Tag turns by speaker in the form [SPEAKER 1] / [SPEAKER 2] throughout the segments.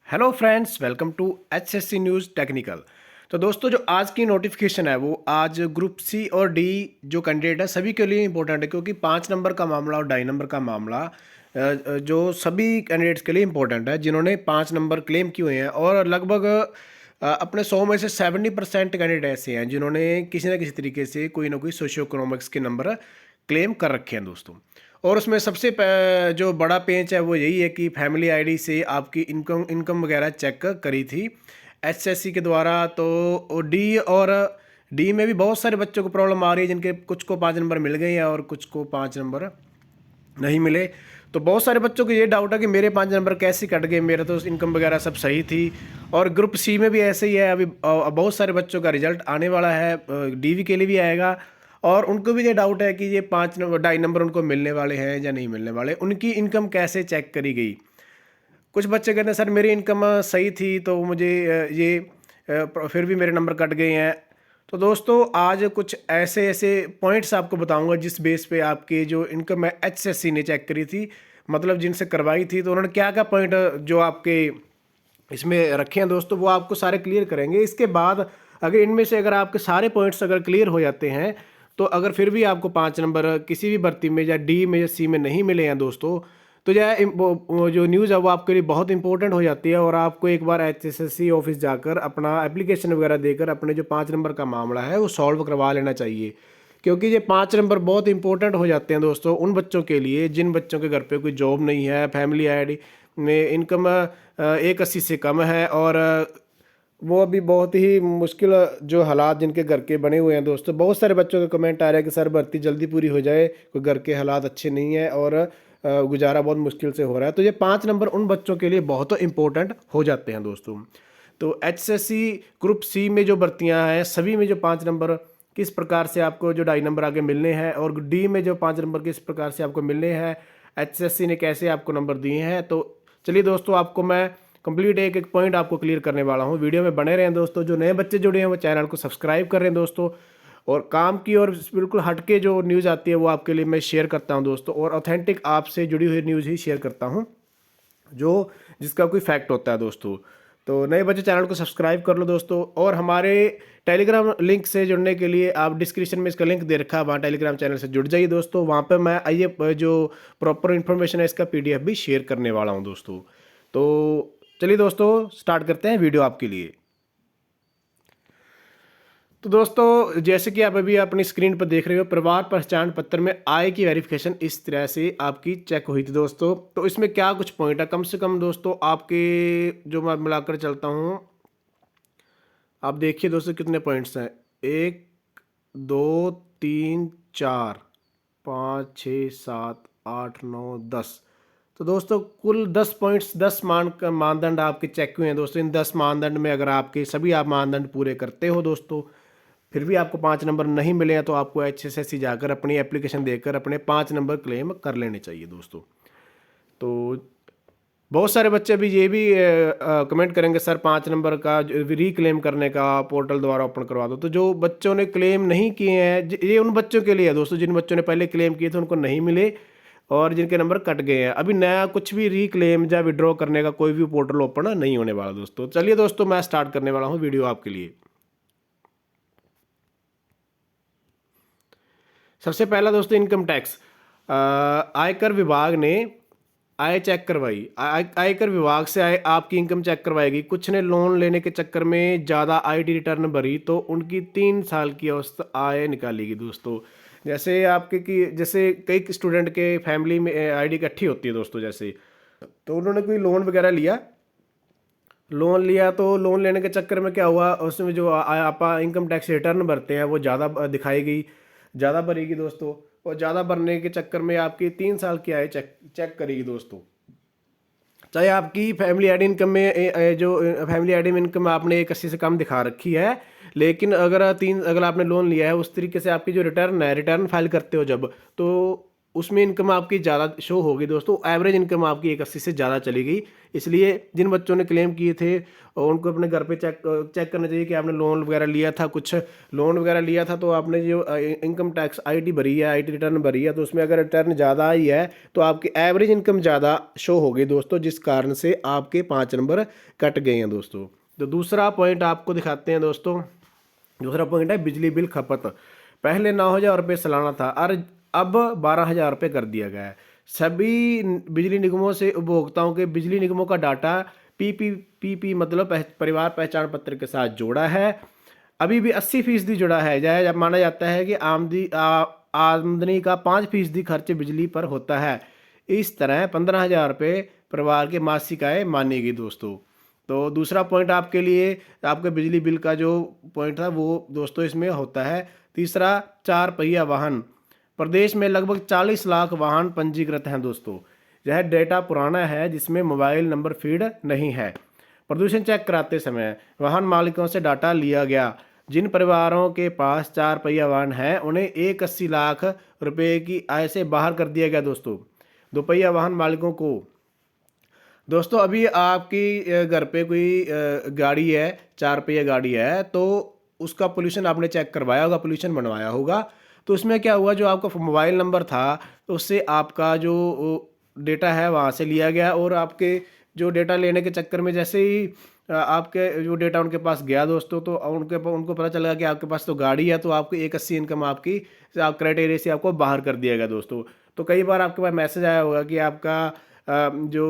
[SPEAKER 1] Hello friends, welcome to HSC news technical. तो दोस्तों, जो आज की नोटिफिकेशन है वो आज ग्रुप सी और डी जो कैंडिडेट है सभी के लिए इंपॉर्टेंट है, क्योंकि 5 नंबर का मामला और 2.5 नंबर का मामला जो सभी कैंडिडेट्स के लिए इंपॉर्टेंट है जिन्होंने 5 नंबर क्लेम किए हुए हैं। और लगभग अपने 100 में से 70% कैंडिडेट ऐसे हैं जिन्होंने किसी न किसी तरीके से कोई ना कोई सोशियो इकोनॉमिक्स के नंबर क्लेम कर रखे हैं दोस्तों। और उसमें सबसे जो बड़ा पेंच है वो यही है कि फैमिली आईडी से आपकी इनकम वगैरह चेक करी थी एचएससी के द्वारा। तो डी में भी बहुत सारे बच्चों को प्रॉब्लम आ रही है, जिनके कुछ को 5 नंबर मिल गए हैं और कुछ को 5 नंबर नहीं मिले। तो बहुत सारे बच्चों को ये डाउट है कि मेरे 5 नंबर कैसे कट गए, मेरा तो इनकम वगैरह सब सही थी। और ग्रुप सी में भी ऐसे ही है, अभी बहुत सारे बच्चों का रिजल्ट आने वाला है, डीवी के लिए भी आएगा। और उनको भी ये डाउट है कि ये 5 नंबर 2.5 नंबर उनको मिलने वाले हैं या नहीं मिलने वाले, उनकी इनकम कैसे चेक करी गई। कुछ बच्चे कहते हैं सर मेरी इनकम सही थी तो मुझे फिर भी मेरे नंबर कट गए हैं। तो दोस्तों, आज कुछ ऐसे ऐसे पॉइंट्स आपको बताऊंगा जिस बेस पे आपके जो इनकम है एचएससी ने चेक करी थी, मतलब जिनसे करवाई थी, तो उन्होंने क्या क्या पॉइंट जो आपके इसमें रखे हैं दोस्तों, वो आपको सारे क्लियर करेंगे। इसके बाद अगर इनमें से अगर आपके सारे पॉइंट्स अगर क्लियर हो जाते हैं, तो अगर फिर भी आपको 5 नंबर किसी भी भर्ती में या डी में या सी में नहीं मिले हैं दोस्तों, तो वो जो न्यूज़ है वो आपके लिए बहुत इंपॉर्टेंट हो जाती है। और आपको एक बार एचएससी ऑफिस जाकर अपना एप्लीकेशन वगैरह देकर अपने जो 5 नंबर का मामला है वो सॉल्व करवा लेना चाहिए, क्योंकि ये 5 नंबर बहुत इंपॉर्टेंट हो जाते हैं दोस्तों उन बच्चों के लिए जिन बच्चों के घर पे कोई जॉब नहीं है, फैमिली आईडी में इनकम 180 से कम है, और वो अभी बहुत ही मुश्किल जो हालात जिनके घर के बने हुए हैं दोस्तों। बहुत सारे बच्चों के कमेंट आ रहे हैं कि सर भर्ती जल्दी पूरी हो जाए, कोई घर के हालात अच्छे नहीं है और गुजारा बहुत मुश्किल से हो रहा है। तो ये 5 नंबर उन बच्चों के लिए बहुत इंपॉर्टेंट हो जाते हैं दोस्तों। तो एचएससी ग्रुप सी में जो भर्तियां हैं सभी में जो 5 नंबर किस प्रकार से आपको जो 2.5 नंबर आगे मिलने हैं, और डी में जो 5 नंबर किस प्रकार से आपको मिलने हैं, एचएससी ने कैसे आपको नंबर दिए हैं। तो चलिए दोस्तों, आपको मैं कंप्लीट एक एक पॉइंट आपको क्लियर करने वाला हूँ। वीडियो में बने रहें दोस्तों। जो नए बच्चे जुड़े हैं वो चैनल को सब्सक्राइब कर रहे हैं दोस्तों। और काम की और बिल्कुल हटके जो न्यूज़ आती है वो आपके लिए मैं शेयर करता हूं दोस्तों, और ऑथेंटिक आपसे जुड़ी हुई न्यूज़ ही शेयर करता हूं जो जिसका कोई फैक्ट होता है दोस्तों। तो नए बच्चे चैनल को सब्सक्राइब कर लो दोस्तों। और हमारे टेलीग्राम लिंक से जुड़ने के लिए आप डिस्क्रिप्शन में इसका लिंक दे रखा है, वहाँ टेलीग्राम चैनल से जुड़ जाइए दोस्तों। वहाँ पर मैं आइए जो प्रॉपर इन्फॉर्मेशन है इसका पीडीएफ भी शेयर करने वाला हूँ दोस्तों। तो चलिए दोस्तों, स्टार्ट करते हैं वीडियो आपके लिए। तो दोस्तों, जैसे कि आप अभी अपनी स्क्रीन पर देख रहे हो, परिवार पहचान पत्र में आय की वेरिफिकेशन इस तरह से आपकी चेक हुई थी दोस्तों। तो इसमें क्या कुछ पॉइंट है, कम से कम दोस्तों आपके जो मैं मिलाकर चलता हूँ, आप देखिए दोस्तों कितने पॉइंट्स हैं। 1 2 3 4 5 6 7 8 9 10। तो दोस्तों कुल 10 पॉइंट्स, 10 मानदंड आपके चेक हुए हैं दोस्तों। इन 10 मानदंड में अगर आपके सभी आप मानदंड पूरे करते हो दोस्तों, फिर भी आपको 5 नंबर नहीं मिले हैं, तो आपको एचएससी जाकर अपनी एप्लीकेशन देकर अपने 5 नंबर क्लेम कर लेने चाहिए दोस्तों। तो बहुत सारे बच्चे अभी ये भी कमेंट करेंगे सर 5 नंबर का रीक्लेम करने का पोर्टल द्वारा ओपन करवा दो। तो जो बच्चों ने क्लेम नहीं किए हैं, ये उन बच्चों के लिए है दोस्तों जिन बच्चों ने पहले क्लेम किए थे उनको नहीं मिले और जिनके नंबर कट गए हैं। अभी नया कुछ भी रीक्लेम या विड्रॉ करने का कोई भी पोर्टल ओपन नहीं होने वाला दोस्तों। चलिए दोस्तों, मैं स्टार्ट करने वाला हूँ वीडियो आपके लिए। सबसे पहला दोस्तों, इनकम टैक्स। आयकर विभाग ने आय चेक करवाई। आयकर विभाग से आपकी इनकम चेक करवाएगी। कुछ ने लोन लेने के चक्कर में ज़्यादा आईटी रिटर्न भरी तो उनकी 3 साल की औसत आय निकालेगी दोस्तों। जैसे आपके की जैसे कई स्टूडेंट के फैमिली में आईडी इकट्ठी होती है दोस्तों, जैसे तो उन्होंने कोई लोन वगैरह लिया, तो लोन लेने के चक्कर में क्या हुआ, उसमें जो आप इनकम टैक्स रिटर्न भरते हैं वो ज़्यादा दिखाएगी, ज़्यादा भरेगी दोस्तों। और ज़्यादा भरने के चक्कर में आपकी 3 साल की आय चेक करेगी दोस्तों। चाहे आपकी फैमिली एड इनकम में जो फैमिली एड इनकम आपने 180 से कम दिखा रखी है, लेकिन अगर आपने लोन लिया है उस तरीके से आपकी जो रिटर्न फाइल करते हो जब, तो उसमें इनकम आपकी ज़्यादा शो होगी दोस्तों। एवरेज इनकम आपकी 180 से ज़्यादा चली गई। इसलिए जिन बच्चों ने क्लेम किए थे और उनको अपने घर पे चेक चेक करना चाहिए कि आपने लोन वगैरह लिया था, कुछ लोन वगैरह लिया था तो आपने जो इनकम टैक्स आईटी भरी है, आईटी रिटर्न भरी है, तो उसमें अगर रिटर्न ज़्यादा आई है तो आपकी एवरेज इनकम ज़्यादा शो होगी दोस्तों, जिस कारण से आपके 5 नंबर कट गए हैं दोस्तों। तो दूसरा पॉइंट आपको दिखाते हैं दोस्तों। दूसरा पॉइंट है बिजली बिल खपत। पहले 9,000 रुपये सालाना था और अब 12,000 रुपये कर दिया गया है। सभी बिजली निगमों से उपभोक्ताओं के बिजली निगमों का डाटा पीपी मतलब परिवार पहचान पत्र के साथ जोड़ा है। अभी भी 80% जुड़ा है। जब माना जाता है कि आमदनी का 5% खर्च बिजली पर होता है। इस तरह 15,000 रुपये परिवार के मासिक आय मानेगी दोस्तों। तो दूसरा पॉइंट आपके लिए आपके बिजली बिल का जो पॉइंट था वो दोस्तों इसमें होता है। तीसरा, 4 पहिया वाहन। प्रदेश में लगभग 40 लाख वाहन पंजीकृत हैं दोस्तों। यह डेटा पुराना है जिसमें मोबाइल नंबर फीड नहीं है। प्रदूषण चेक कराते समय वाहन मालिकों से डाटा लिया गया। जिन परिवारों के पास 4 पहिया वाहन है उन्हें 180 लाख रुपए की आय से बाहर कर दिया गया दोस्तों। 2 पहिया वाहन मालिकों को दोस्तों अभी आपकी घर पे कोई गाड़ी है, 4 पहिया गाड़ी है, तो उसका पोल्यूशन आपने चेक करवाया होगा, पोल्यूशन बनवाया होगा। तो उसमें क्या हुआ, जो आपका मोबाइल नंबर था तो उससे आपका जो डेटा है वहाँ से लिया गया और आपके जो डेटा लेने के चक्कर में जैसे ही आपके जो डेटा उनके पास गया दोस्तों, तो उनको पता चला कि आपके पास तो गाड़ी है, तो आपको 180 इनकम आपकी क्राइटेरिया से आपको बाहर कर दिया गया दोस्तों। तो कई बार आपके पास मैसेज आया होगा कि आपका जो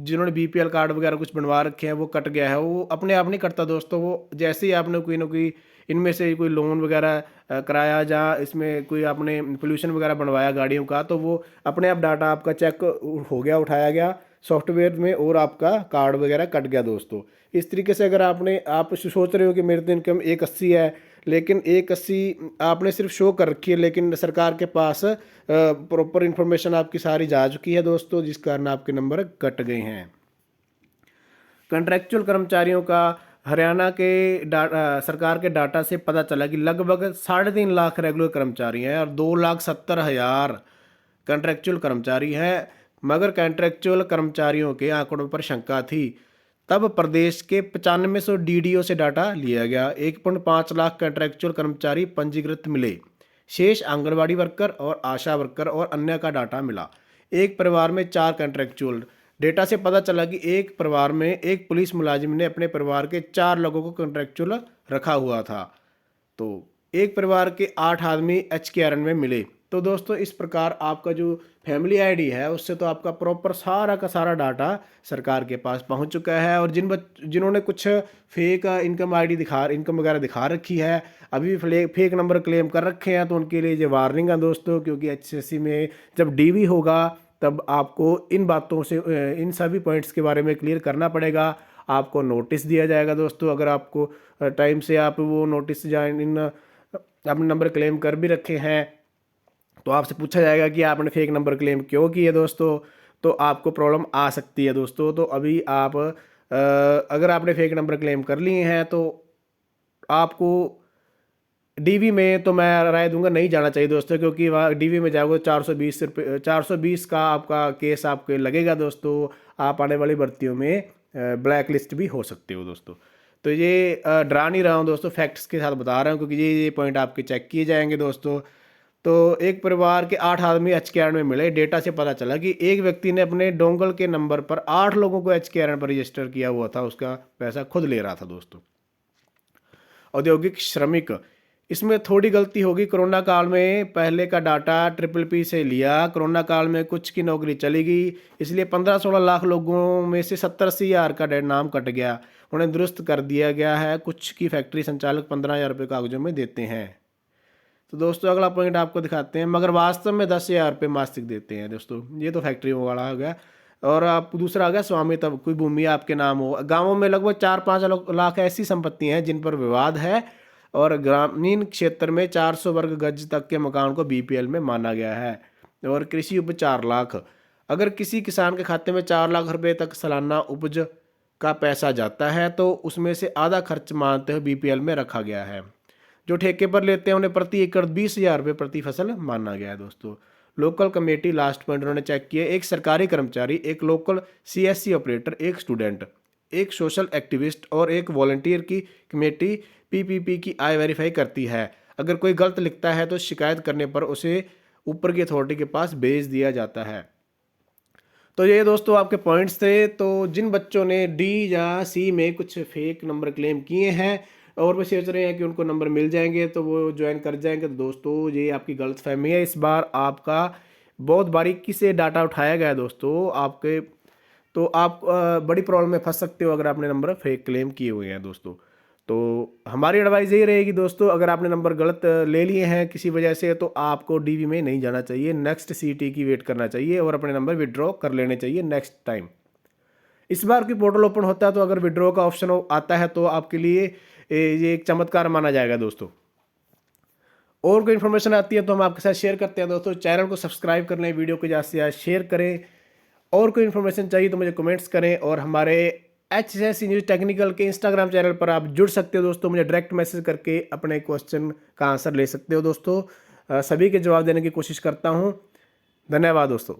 [SPEAKER 1] जिन्होंने बीपीएल कार्ड वगैरह कुछ बनवा रखे हैं वो कट गया है। वो अपने आप नहीं कटता दोस्तों, वो जैसे ही आपने कोई ना कोई इनमें से कोई लोन वगैरह कराया, जहाँ इसमें कोई आपने पोल्यूशन वगैरह बनवाया गाड़ियों का, तो वो अपने आप डाटा आपका चेक हो गया, उठाया गया सॉफ्टवेयर में और आपका कार्ड वगैरह कट गया दोस्तों। इस तरीके से अगर आप सोच रहे हो कि मेरी तो इनकम 180 है, लेकिन 180 आपने सिर्फ शो कर रखी है, लेकिन सरकार के पास प्रॉपर इन्फॉर्मेशन आपकी सारी जा चुकी है दोस्तों, जिस कारण आपके नंबर कट गए हैं। कॉन्ट्रैक्चुअल कर्मचारियों का हरियाणा के सरकार के डाटा से पता चला कि लगभग 3.5 लाख रेगुलर कर्मचारी हैं और 2,70,000 कॉन्ट्रैक्चुअल कर्मचारी हैं। मगर कॉन्ट्रैक्चुअल कर्मचारियों के आंकड़ों पर शंका थी। तब प्रदेश के 9500 डीडीओ से डाटा लिया गया। 1.5 लाख कॉन्ट्रैक्चुअल कर्मचारी पंजीकृत मिले। शेष आंगनबाड़ी वर्कर और आशा वर्कर और अन्य का डाटा मिला। एक परिवार में 4 कॉन्ट्रैक्चुअल। डेटा से पता चला कि एक परिवार में एक पुलिस मुलाजिम ने अपने परिवार के 4 लोगों को कॉन्ट्रैक्चुअल रखा हुआ था। तो एक परिवार के 8 आदमी HKRN में मिले। तो दोस्तों इस प्रकार आपका जो फैमिली आईडी है उससे तो आपका प्रॉपर सारा का सारा डाटा सरकार के पास पहुंच चुका है। और जिन्होंने कुछ फेक इनकम वगैरह दिखा रखी है, अभी भी फेक नंबर क्लेम कर रखे हैं, तो उनके लिए ये वार्निंग है दोस्तों, क्योंकि HSC में जब DV होगा तब आपको इन बातों से इन सभी पॉइंट्स के बारे में क्लियर करना पड़ेगा। आपको नोटिस दिया जाएगा दोस्तों। अगर आपको टाइम से आप वो नोटिस या इन अपने नंबर क्लेम कर भी रखे हैं तो आपसे पूछा जाएगा कि आपने फेक नंबर क्लेम क्यों किए दोस्तों, तो आपको प्रॉब्लम आ सकती है दोस्तों। तो अभी आप अगर आपने फेक नंबर क्लेम कर लिए हैं तो आपको DV में तो मैं राय दूंगा नहीं जाना चाहिए दोस्तों, क्योंकि वहाँ DV में जाओगे 420 का आपका केस आपके लगेगा दोस्तों। आप आने वाली भर्तियों में ब्लैक लिस्ट भी हो सकते हो दोस्तों। तो ये डरा नहीं रहा हूँ दोस्तों, फैक्ट्स के साथ बता रहा हूँ, क्योंकि ये पॉइंट आपके चेक किए जाएंगे दोस्तों। तो एक परिवार के 8 आदमी HKRN में मिले। डेटा से पता चला कि एक व्यक्ति ने अपने डोंगल के नंबर पर 8 लोगों को HKRN पर रजिस्टर किया हुआ था, उसका पैसा खुद ले रहा था दोस्तों। औद्योगिक श्रमिक, इसमें थोड़ी गलती होगी। कोरोना काल में पहले का डाटा PPP से लिया, कोरोना काल में कुछ की नौकरी चली गई, इसलिए 15-16 लाख लोगों में से 70-80 हज़ार का नाम कट गया, उन्हें दुरुस्त कर दिया गया है। कुछ की फैक्ट्री संचालक 15,000 रुपये कागजों में देते हैं। तो दोस्तों अगला पॉइंट आपको दिखाते हैं, मगर वास्तव में 10,000 रुपये मासिक देते हैं दोस्तों। ये तो फैक्ट्रियों वाला हो गया। और आप दूसरा आ गया स्वामित्व, कोई भूमि आपके नाम हो। गाँवों में लगभग 4-5 लाख ऐसी संपत्ति हैं जिन पर विवाद है, और ग्रामीण क्षेत्र में 400 वर्ग गज तक के मकान को BPL में माना गया है। और कृषि उपज 4 लाख। अगर किसी किसान के खाते में 4 लाख रुपए तक सालाना उपज का पैसा जाता है तो उसमें से आधा खर्च मानते हुए BPL में रखा गया है। जो ठेके पर लेते हैं उन्हें प्रति एकड़ 20,000 रुपये प्रति फसल माना गया है दोस्तों। लोकल कमेटी, लास्ट पॉइंट उन्होंने चेक किया, एक सरकारी कर्मचारी, एक लोकल सीएससी ऑपरेटर, एक स्टूडेंट, एक सोशल एक्टिविस्ट और एक वॉलंटियर की कमेटी पीपीपी की आय वेरीफाई करती है। अगर कोई गलत लिखता है तो शिकायत करने पर उसे ऊपर की अथॉरिटी के पास भेज दिया जाता है। तो ये दोस्तों आपके पॉइंट्स थे। तो जिन बच्चों ने डी या सी में कुछ फेक नंबर क्लेम किए हैं और वो सोच रहे हैं कि उनको नंबर मिल जाएंगे तो वो ज्वाइन कर जाएंगे, तो दोस्तों ये आपकी गलतफहमी है। इस बार आपका बहुत बारीकी से डाटा उठाया गया है दोस्तों आपके, तो आप बड़ी प्रॉब्लम में फंस सकते हो अगर आपने नंबर फेक क्लेम किए हुए हैं दोस्तों। तो हमारी एडवाइस यही रहेगी दोस्तों, अगर आपने नंबर गलत ले लिए हैं किसी वजह से तो आपको डीवी में नहीं जाना चाहिए, नेक्स्ट सीटी की वेट करना चाहिए और अपने नंबर विड्रॉ कर लेने चाहिए नेक्स्ट टाइम। इस बार की पोर्टल ओपन होता है तो अगर विड्रॉ का ऑप्शन आता है तो आपके लिए ये एक चमत्कार माना जाएगा दोस्तों। और कोई इन्फॉर्मेशन आती है तो हम आपके साथ शेयर करते हैं दोस्तों। चैनल को सब्सक्राइब कर लें, वीडियो को ज़्यादा से ज़्यादा शेयर करें। और कोई इन्फॉर्मेशन चाहिए तो मुझे कमेंट्स करें और हमारे HSC न्यूज़ टेक्निकल के इंस्टाग्राम चैनल पर आप जुड़ सकते हो दोस्तों। मुझे डायरेक्ट मैसेज करके अपने क्वेश्चन का आंसर ले सकते हो दोस्तों। सभी के जवाब देने की कोशिश करता हूँ। धन्यवाद दोस्तों।